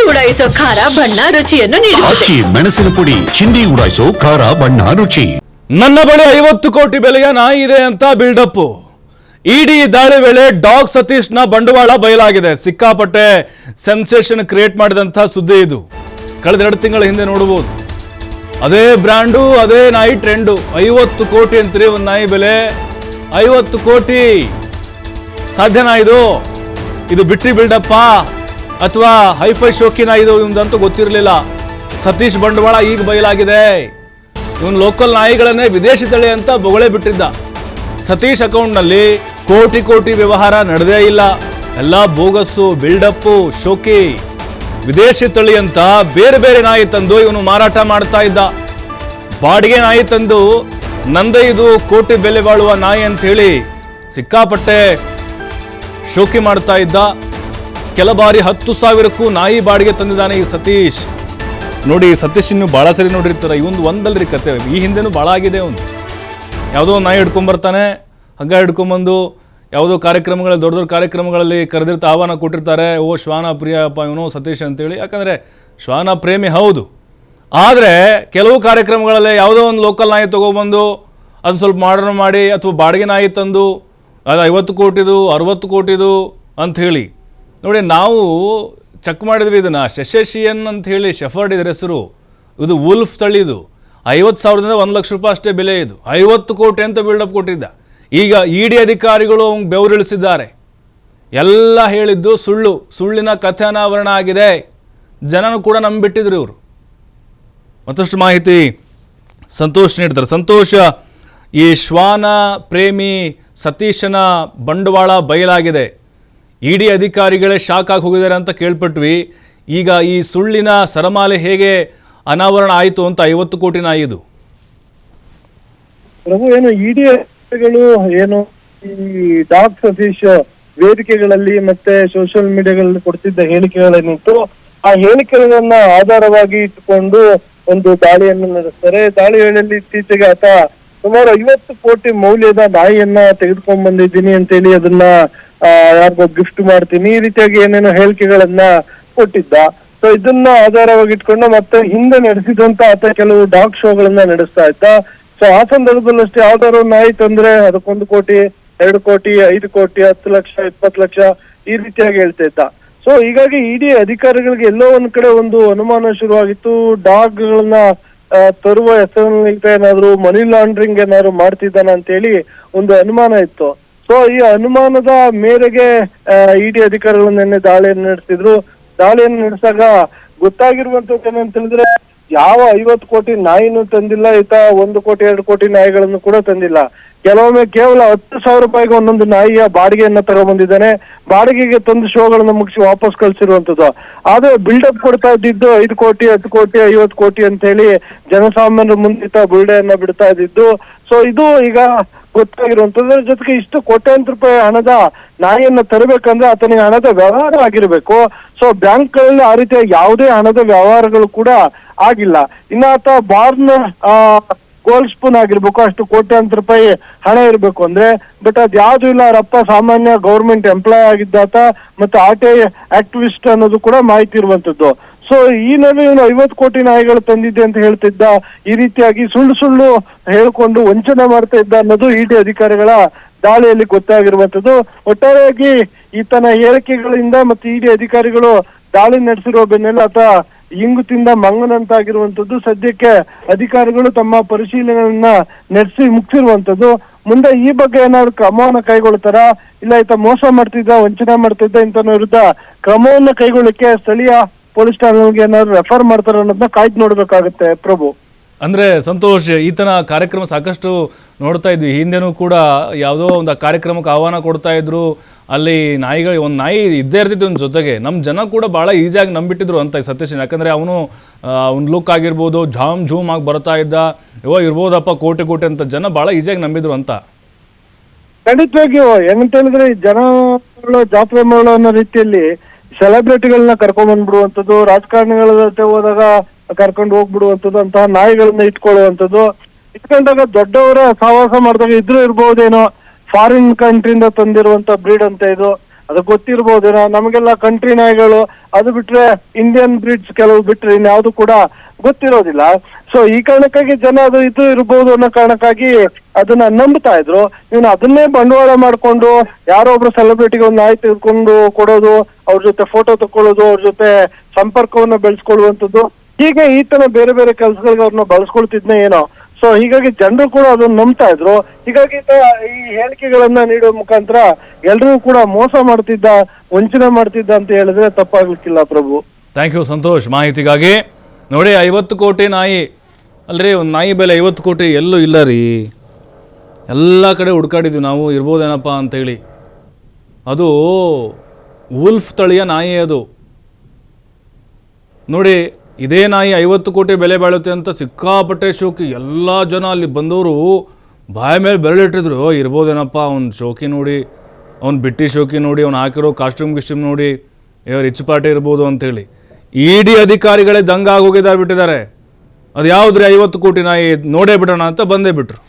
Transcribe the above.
ಉಡಾಯಿಸೋ ಖಾರ ಬಣ್ಣ ರುಚಿಯನ್ನು ನೀಡುತ್ತದೆ. ಮೆಣಸಿನ ಪುಡಿ ಚಿಂದಿ ಉಡಾಯಿಸೋ ಖಾರ ಬಣ್ಣ ರುಚಿ. ನನ್ನ ಬಳಿ 50 ಕೋಟಿ ಬೆಲೆಯ ನಾಯಿ ಇದೆ ಅಂತ ಬಿಲ್ಡಪ್. ಇಡಿ ದಾಳಿ ವೇಳೆ ಡಾಗ್ ಸತೀಶ್ನ ಬಂಡವಾಳ ಬಯಲಾಗಿದೆ. ಸಿಕ್ಕಾಪಟ್ಟೆ ಸೆನ್ಸೇಷನ್ ಕ್ರಿಯೇಟ್ ಮಾಡಿದಂಥ ಸುದ್ದಿ ಇದು. ಕಳೆದ 2 ತಿಂಗಳ ಹಿಂದೆ ನೋಡಬಹುದು. ಅದೇ ಬ್ರ್ಯಾಂಡು, ಅದೇ ನಾಯಿ ಟ್ರೆಂಡು. 50 ಕೋಟಿ ಅಂತೀರಿ ಒಂದು ನಾಯಿ ಬೆಲೆ. 50 ಕೋಟಿ ಸಾಧ್ಯನಾ ಇದು? ಇದು ಬಿಟ್ರಿ ಬಿಲ್ಡಪ್ಪ ಅಥವಾ ಹೈಫೈ ಶೋಕಿನ ಇದು ಇವಂದಂತೂ ಗೊತ್ತಿರಲಿಲ್ಲ. ಸತೀಶ್ ಬಂಡವಾಳ ಈಗ ಬಯಲಾಗಿದೆ. ಇವನು ಲೋಕಲ್ ನಾಯಿಗಳನ್ನೇ ವಿದೇಶಿ ತಳಿ ಅಂತ ಬೊಗಳೆ ಬಿಟ್ಟಿದ್ದ. ಸತೀಶ್ ಅಕೌಂಟ್ನಲ್ಲಿ ಕೋಟಿ ಕೋಟಿ ವ್ಯವಹಾರ ನಡೆದೇ ಇಲ್ಲ. ಎಲ್ಲ ಬೋಗಸ್ಸು, ಬಿಲ್ಡಪ್ಪು, ಶೋಕಿ. ವಿದೇಶಿ ತಳಿ ಅಂತ ಬೇರೆ ಬೇರೆ ನಾಯಿ ತಂದು ಇವನು ಮಾರಾಟ ಮಾಡ್ತಾ ಇದ್ದ. ಬಾಡಿಗೆ ನಾಯಿ ತಂದು ನಂದೇ ಇದು ಕೋಟಿ ಬೆಲೆ ಬಾಳುವ ನಾಯಿ ಅಂತ ಹೇಳಿ ಸಿಕ್ಕಾಪಟ್ಟೆ ಶೋಕಿ ಮಾಡ್ತಾ ಇದ್ದ. ಕೆಲ ಬಾರಿ 10,000ಕ್ಕೂ ನಾಯಿ ಬಾಡಿಗೆ ತಂದಿದ್ದಾನೆ ಈ ಸತೀಶ್. ನೋಡಿ, ಸತೀಶ್ ಇನ್ನು ಭಾಳ ಸರಿ ನೋಡಿರ್ತಾರೆ. ಇವೊಂದು ಒಂದಲ್ರಿ ಕತೆ. ಈ ಹಿಂದೆನೂ ಭಾಳ ಆಗಿದೆ. ಅವನು ಯಾವುದೋ ಒಂದು ನಾಯಿ ಹಿಡ್ಕೊಂಬರ್ತಾನೆ, ಹಗ್ಗ ಹಿಡ್ಕೊಂಬಂದು ಯಾವುದೋ ಕಾರ್ಯಕ್ರಮಗಳಲ್ಲಿ, ದೊಡ್ಡ ದೊಡ್ಡ ಕಾರ್ಯಕ್ರಮಗಳಲ್ಲಿ ಕರೆದಿರ್ತಾ ಆಹ್ವಾನ ಕೊಟ್ಟಿರ್ತಾರೆ. ಓ ಶ್ವಾನ ಪ್ರಿಯಪ್ಪ ಇವನು ಸತೀಶ್ ಅಂತೇಳಿ. ಯಾಕಂದರೆ ಶ್ವಾನ ಪ್ರೇಮಿ ಹೌದು. ಆದರೆ ಕೆಲವು ಕಾರ್ಯಕ್ರಮಗಳಲ್ಲಿ ಯಾವುದೋ ಒಂದು ಲೋಕಲ್ ನಾಯಿ ತೊಗೊಬಂದು ಅದನ್ನು ಸ್ವಲ್ಪ ಮಾಡರ್ನ್ ಮಾಡಿ ಅಥವಾ ಬಾಡಿಗೆ ನಾಯಿ ತಂದು ಅದು 50 ಕೋಟಿದು 60 ಕೋಟಿದು ಅಂಥೇಳಿ ನೋಡಿ. ನಾವು ಚೆಕ್ ಮಾಡಿದ್ವಿ ಇದನ್ನು. ಶೆಶೇಶಿಯನ್ ಅಂತ ಹೇಳಿ ಶೆಫರ್ಡ್ ಇದ್ರ ಹೆಸರು. ಇದು ವುಲ್ಫ್ ತಳಿದು. 50,000ದಿಂದ 1 ಲಕ್ಷ ರೂಪಾಯಿ ಅಷ್ಟೇ ಬೆಲೆ. ಇದು 50 ಕೋಟಿ ಅಂತ ಬಿಲ್ಡಪ್ ಕೊಟ್ಟಿದ್ದ. ಈಗ ಇಡಿ ಅಧಿಕಾರಿಗಳು ಅವ್ನು ಬೆವರಿಳಿಸಿದ್ದಾರೆ. ಎಲ್ಲ ಹೇಳಿದ್ದು ಸುಳ್ಳು, ಸುಳ್ಳಿನ ಕಥೆ ಅನಾವರಣ ಆಗಿದೆ. ಜನನು ಕೂಡ ನಂಬಿಟ್ಟಿದ್ರು ಇವರು. ಮತ್ತಷ್ಟು ಮಾಹಿತಿ ಸಂತೋಷ್ ನೀಡ್ತಾರೆ. ಸಂತೋಷ, ಈ ಶ್ವಾನ ಪ್ರೇಮಿ ಸತೀಶನ ಬಂಡವಾಳ ಬಯಲಾಗಿದೆ. ಇಡಿ ಅಧಿಕಾರಿಗಳೇ ಶಾಕ್ ಆಗಿ ಹೋಗಿದ್ದಾರೆ ಅಂತ ಕೇಳ್ಪಟ್ವಿ. ಈಗ ಈ ಸುಳ್ಳಿನ ಸರಮಾಲೆ ಹೇಗೆ ಅನಾವರಣ ಆಯಿತು ಅಂತ 50 ಕೋಟಿ ನಾಯಿದು ಪ್ರಭು, ಏನು ಇಡಿ ಏನು ಈ ಡಾಗ್ ಸತೀಶ್ ವೇದಿಕೆಗಳಲ್ಲಿ ಮತ್ತೆ ಸೋಷಿಯಲ್ ಮೀಡಿಯಾಗಳಲ್ಲಿ ಕೊಡ್ತಿದ್ದ ಹೇಳಿಕೆಗಳೇನಿತ್ತು, ಆ ಹೇಳಿಕೆಗಳನ್ನ ಆಧಾರವಾಗಿ ಇಟ್ಟುಕೊಂಡು ಒಂದು ದಾಳಿಯನ್ನು ನಡೆಸ್ತಾರೆ. ದಾಳಿ ವೇಳೆಯಲ್ಲಿ ಇತ್ತೀಚೆಗೆ ಆತ ಸುಮಾರು 50 ಕೋಟಿ ಮೌಲ್ಯದ ನಾಯಿಯನ್ನ ತೆಗೆದುಕೊಂಡ್ ಬಂದಿದ್ದೀನಿ ಅಂತೇಳಿ ಅದನ್ನ ಯಾರಿಗೋ ಗಿಫ್ಟ್ ಮಾಡ್ತೀನಿ, ಈ ರೀತಿಯಾಗಿ ಏನೇನೋ ಹೇಳಿಕೆಗಳನ್ನ ಕೊಟ್ಟಿದ್ದ. ಸೊ ಇದನ್ನ ಆಧಾರವಾಗಿ ಇಟ್ಕೊಂಡು ಮತ್ತೆ ಹಿಂದೆ ನಡೆಸಿದಂತ ಆತ ಕೆಲವು ಡಾಗ್ ಶೋಗಳನ್ನ ನಡೆಸ್ತಾ ಇದ್ದ. ಸೊ ಆ ಸಂದರ್ಭದಲ್ಲಿ ಅಷ್ಟೇ ಯಾವ್ದಾದ್ರು ನಾಯಿ ತಂದ್ರೆ ಅದಕ್ಕೆ 1 ಕೋಟಿ, 2 ಕೋಟಿ, 5 ಕೋಟಿ, 10 ಲಕ್ಷ, 20 ಲಕ್ಷ ಈ ರೀತಿಯಾಗಿ ಹೇಳ್ತಾ ಇದ್ದ. ಸೊ ಹೀಗಾಗಿ ಇಡಿ ಅಧಿಕಾರಿಗಳಿಗೆ ಎಲ್ಲೋ ಒಂದ್ ಕಡೆ ಒಂದು ಅನುಮಾನ ಶುರುವಾಗಿತ್ತು. ಡಾಗ್ಗಳನ್ನ ತರುವ ಹೆಸರಿನಲ್ಲಿ ಏನಾದ್ರು ಮನಿ ಲಾಂಡ್ರಿಂಗ್ ಏನಾದ್ರು ಮಾಡ್ತಿದ್ದಾನ ಅಂತ ಹೇಳಿ ಒಂದು ಅನುಮಾನ ಇತ್ತು. ಸೊ ಈ ಅನುಮಾನದ ಮೇರೆಗೆ ಇಡಿ ಅಧಿಕಾರಿಗಳು ನಿನ್ನೆ ದಾಳಿಯನ್ನು ನಡೆಸಿದ್ರು. ದಾಳಿಯನ್ನು ನಡೆಸಿದಾಗ ಗೊತ್ತಾಗಿರುವಂತದ್ದು ಏನಂತ ಹೇಳಿದ್ರೆ, ಯಾವ 50 ಕೋಟಿ ನಾಯಿನೂ ತಂದಿಲ್ಲ ಈತ. 1 ಕೋಟಿ 2 ಕೋಟಿ ನಾಯಿಗಳನ್ನು ಕೂಡ ತಂದಿಲ್ಲ. ಕೆಲವೊಮ್ಮೆ ಕೇವಲ 10,000 ರೂಪಾಯಿಗೆ ಒಂದೊಂದು ನಾಯಿಯ ಬಾಡಿಗೆಯನ್ನ ತಗೊಂಡ್ಬಂದಿದ್ದಾನೆ. ಬಾಡಿಗೆಗೆ ತಂದು ಶೋಗಳನ್ನ ಮುಗಿಸಿ ವಾಪಸ್ ಕಳ್ಸಿರುವಂತದ್ದು. ಆದ್ರೆ ಬಿಲ್ಡಪ್ ಕೊಡ್ತಾ ಇದ್ದಿದ್ದು 5 ಕೋಟಿ 10 ಕೋಟಿ 50 ಕೋಟಿ ಅಂತ ಹೇಳಿ ಜನಸಾಮಾನ್ಯರ ಮುಂದಿತ ಬುರುಡೆಯನ್ನ ಬಿಡ್ತಾ ಇದ್ದಿದ್ದು. ಸೊ ಇದು ಈಗ ಗೊತ್ತಾಗಿರುವಂತದ್ರ ಜೊತೆಗೆ ಇಷ್ಟು ಕೋಟ್ಯಾಂತರ ರೂಪಾಯಿ ಹಣದ ನಾಯಿಯನ್ನ ತರಬೇಕಂದ್ರೆ ಆತನಿಗೆ ಹಣದ ವ್ಯವಹಾರ ಆಗಿರ್ಬೇಕು. ಸೊ ಬ್ಯಾಂಕ್ಗಳಲ್ಲಿ ಆ ರೀತಿಯ ಯಾವುದೇ ಹಣದ ವ್ಯವಹಾರಗಳು ಕೂಡ ಆಗಿಲ್ಲ. ಇನ್ನ ಆತ ಬಾರ್ನ್ ಗೋಲ್ಡ್ ಸ್ಪೂನ್ ಆಗಿರ್ಬೇಕು, ಅಷ್ಟು ಕೋಟ್ಯಾಂತರ ರೂಪಾಯಿ ಹಣ ಇರ್ಬೇಕು ಅಂದ್ರೆ. ಬಟ್ ಅದ್ ಯಾವ್ದು ಇಲ್ಲ. ಅವರಪ್ಪ ಸಾಮಾನ್ಯ ಗೌರ್ಮೆಂಟ್ ಎಂಪ್ಲಾಯ್ ಆಗಿದ್ದಾತ ಮತ್ತೆ RTI ಆಕ್ಟಿವಿಸ್ಟ್ ಅನ್ನೋದು ಕೂಡ ಮಾಹಿತಿ ಇರುವಂತದ್ದು. ಸೊ ಈ ನಡುವೆ ಇವನು 50 ಕೋಟಿ ನಾಯಿಗಳು ತಂದಿದ್ದೆ ಅಂತ ಹೇಳ್ತಿದ್ದ. ಈ ರೀತಿಯಾಗಿ ಸುಳ್ಳು ಹೇಳ್ಕೊಂಡು ವಂಚನೆ ಮಾಡ್ತಾ ಇದ್ದ ಅನ್ನೋದು ಇಡಿ ಅಧಿಕಾರಿಗಳ ದಾಳಿಯಲ್ಲಿ ಗೊತ್ತಾಗಿರುವಂತದ್ದು. ಒಟ್ಟಾರೆಯಾಗಿ ಈತನ ಹೇಳಿಕೆಗಳಿಂದ ಮತ್ತೆ ಇಡಿ ಅಧಿಕಾರಿಗಳು ದಾಳಿ ನಡೆಸಿರುವ ಬೆನ್ನೆಲ್ಲ ಆತ ಇಂಗು ತಿಂದ ಮಂಗನಂತಾಗಿರುವಂತದ್ದು. ಸದ್ಯಕ್ಕೆ ಅಧಿಕಾರಿಗಳು ತಮ್ಮ ಪರಿಶೀಲನೆಯನ್ನ ನಡೆಸಿ ಮುಗಿಸಿರುವಂತದ್ದು. ಮುಂದೆ ಈ ಬಗ್ಗೆ ಏನಾದ್ರು ಕ್ರಮವನ್ನ ಕೈಗೊಳ್ತಾರ, ಇಲ್ಲ ಈತ ಮೋಸ ಮಾಡ್ತಿದ್ದ, ವಂಚನೆ ಮಾಡ್ತಿದ್ದ, ಇಂತನ ವಿರುದ್ಧ ಕ್ರಮವನ್ನ ಕೈಗೊಳ್ಳಿಕ್ಕೆ ಸ್ಥಳೀಯ ಪೊಲೀಸ್ ಠಾಣೆಗೆ ಏನಾದ್ರು ರೆಫರ್ ಮಾಡ್ತಾರ ಅನ್ನೋದನ್ನ ಕಾಯ್ದು ನೋಡ್ಬೇಕಾಗತ್ತೆ ಪ್ರಭು. ಅಂದರೆ ಸಂತೋಷ್, ಈತನ ಕಾರ್ಯಕ್ರಮ ಸಾಕಷ್ಟು ನೋಡ್ತಾ ಇದ್ವಿ. ಹಿಂದೆನೂ ಕೂಡ ಯಾವುದೋ ಒಂದು ಕಾರ್ಯಕ್ರಮಕ್ಕೆ ಆಹ್ವಾನ ಕೊಡ್ತಾ ಇದ್ರು. ಅಲ್ಲಿ ನಾಯಿಗಳು, ಒಂದು ನಾಯಿ ಇದ್ದೇ ಇರ್ತಿತ್ತು ಒಂದು ಜೊತೆಗೆ. ನಮ್ಮ ಜನ ಕೂಡ ಭಾಳ ಈಸಿಯಾಗಿ ನಂಬಿಟ್ಟಿದ್ರು ಅಂತ ಸತೀಶನ್. ಯಾಕಂದರೆ ಅವನು ಒಂದು ಲುಕ್ ಆಗಿರ್ಬೋದು, ಝೂಮ್ ಆಗಿ ಬರ್ತಾ ಇದ್ದ. ಇರ್ಬೋದಪ್ಪ ಕೋಟಿ ಕೋಟಿ ಅಂತ ಜನ ಭಾಳ ಈಸಿಯಾಗಿ ನಂಬಿದ್ರು ಅಂತ. ಖಂಡಿತವಾಗಿಯೂ ಏನಂತ ಹೇಳಿದ್ರೆ, ಜನಗಳು ಜಾತ್ರೆ ಮಾಡೋ ಅನ್ನೋ ರೀತಿಯಲ್ಲಿ ಸೆಲೆಬ್ರಿಟಿಗಳನ್ನ ಕರ್ಕೊಂಡ್ ಬಂದ್ಬಿಡುವಂಥದ್ದು, ರಾಜಕಾರಣಿಗಳ ಜೊತೆ ಹೋದಾಗ ಕರ್ಕೊಂಡು ಹೋಗ್ಬಿಡುವಂಥದ್ದು, ಅಂತಹ ನಾಯಿಗಳನ್ನ ಇಟ್ಕೊಳ್ಳುವಂಥದ್ದು. ಇಟ್ಕೊಂಡಾಗ ದೊಡ್ಡವರ ಸಹವಾಸ ಮಾಡಿದಾಗ ಇದ್ರೂ ಇರ್ಬಹುದೇನೋ, ಫಾರಿನ್ ಕಂಟ್ರಿಯಿಂದ ತಂದಿರುವಂತ ಬ್ರೀಡ್ ಅಂತ ಇದು. ಅದು ಗೊತ್ತಿರ್ಬೋದೇನೋ ನಮಗೆಲ್ಲ ಕಂಟ್ರಿ ನಾಯಿಗಳು, ಅದು ಬಿಟ್ರೆ ಇಂಡಿಯನ್ ಬ್ರೀಡ್ಸ್ ಕೆಲವು ಬಿಟ್ರೆ ಇನ್ಯಾವುದು ಕೂಡ ಗೊತ್ತಿರೋದಿಲ್ಲ. ಸೊ ಈ ಕಾರಣಕ್ಕಾಗಿ ಜನ ಅದು ಇದು ಇರ್ಬೋದು ಅನ್ನೋ ಕಾರಣಕ್ಕಾಗಿ ಅದನ್ನ ನಂಬ್ತಾ ಇದ್ರು. ಇವನು ಅದನ್ನೇ ಬಂಡವಾಳ ಮಾಡ್ಕೊಂಡು ಯಾರೋ ಒಬ್ರು ಸೆಲೆಬ್ರಿಟಿಗೆ ಒಂದು ನಾಯಿ ತೆಗೆದುಕೊಂಡು ಕೊಡೋದು, ಅವ್ರ ಜೊತೆ ಫೋಟೋ ತಕೊಳ್ಳೋದು, ಅವ್ರ ಜೊತೆ ಸಂಪರ್ಕವನ್ನ ಬೆಳೆಸ್ಕೊಳ್ಳುವಂಥದ್ದು, ಹೀಗೆ ಈತನ ಬೇರೆ ಬೇರೆ ಕೆಲಸಗಳಿಗೆ ಅವ್ರನ್ನ ಬಳಸ್ಕೊಳ್ತಿದ್ನೇ ಏನೋ. ಸೊ ಹೀಗಾಗಿ ಜನರು ಕೂಡ ಅದನ್ನ ನಂಬ್ತಾ ಇದ್ರು. ಹೀಗಾಗಿ ಈ ಹೇಳಿಕೆಗಳನ್ನ ನೀಡುವ ಮುಖಾಂತರ ಎಲ್ರಿಗೂ ಕೂಡ ಮೋಸ ಮಾಡ್ತಿದ್ದ, ವಂಚನೆ ಮಾಡ್ತಿದ್ದ ಅಂತ ಹೇಳಿದ್ರೆ ತಪ್ಪಾಗ್ಲಿಕ್ಕಿಲ್ಲ ಪ್ರಭು. ಥ್ಯಾಂಕ್ ಯು ಸಂತೋಷ್ ಮಾಹಿತಿಗಾಗಿ. ನೋಡಿ 50 ಕೋಟಿ ನಾಯಿ ಅಲ್ರಿ, ಒಂದು ನಾಯಿ ಬೆಲೆ 50 ಕೋಟಿ ಎಲ್ಲೂ ಇಲ್ಲ ರೀ. ಎಲ್ಲ ಕಡೆ ಹುಡ್ಕಾಡಿದ್ವಿ ನಾವು, ಇರ್ಬೋದೇನಪ್ಪ ಅಂತೇಳಿ. ಅದು ವುಲ್ಫ್ ತಳಿಯ ನಾಯಿ ಅದು. ನೋಡಿ ಇದೇ ನಾಯಿ 50 ಕೋಟಿ ಬೆಲೆ ಬಾಳುತ್ತೆ ಅಂತ ಸಿಕ್ಕಾಪಟ್ಟೆ ಶೋಕಿ. ಎಲ್ಲ ಜನ ಅಲ್ಲಿ ಬಂದವರು ಬಾಯ ಮೇಲೆ ಬೆರಳಿಟ್ಟಿದ್ರು, ಇರ್ಬೋದೇನಪ್ಪ ಅವ್ನ ಶೋಕಿ ನೋಡಿ, ಅವ್ನು ಬಿಟ್ಟಿ ಶೋಕಿ ನೋಡಿ, ಅವ್ನು ಹಾಕಿರೋ ಕಾಸ್ಟ್ಯೂಮ್ ಗಿಸ್ಟ್ಯೂಮ್ ನೋಡಿ, ರಿಚ್ ಪಾರ್ಟಿ ಇರ್ಬೋದು ಅಂತೇಳಿ. ಇಡಿ ಅಧಿಕಾರಿಗಳೇ ದಂಗಾಗೋಗಿದ್ದಾರೆ ಬಿಟ್ಟಿದ್ದಾರೆ. ಅದು ಯಾವುದ್ರಿ 50 ಕೋಟಿ ನಾಯಿ ನೋಡೇ ಬಿಡೋಣ ಅಂತ ಬಂದೇ ಬಿಟ್ರು.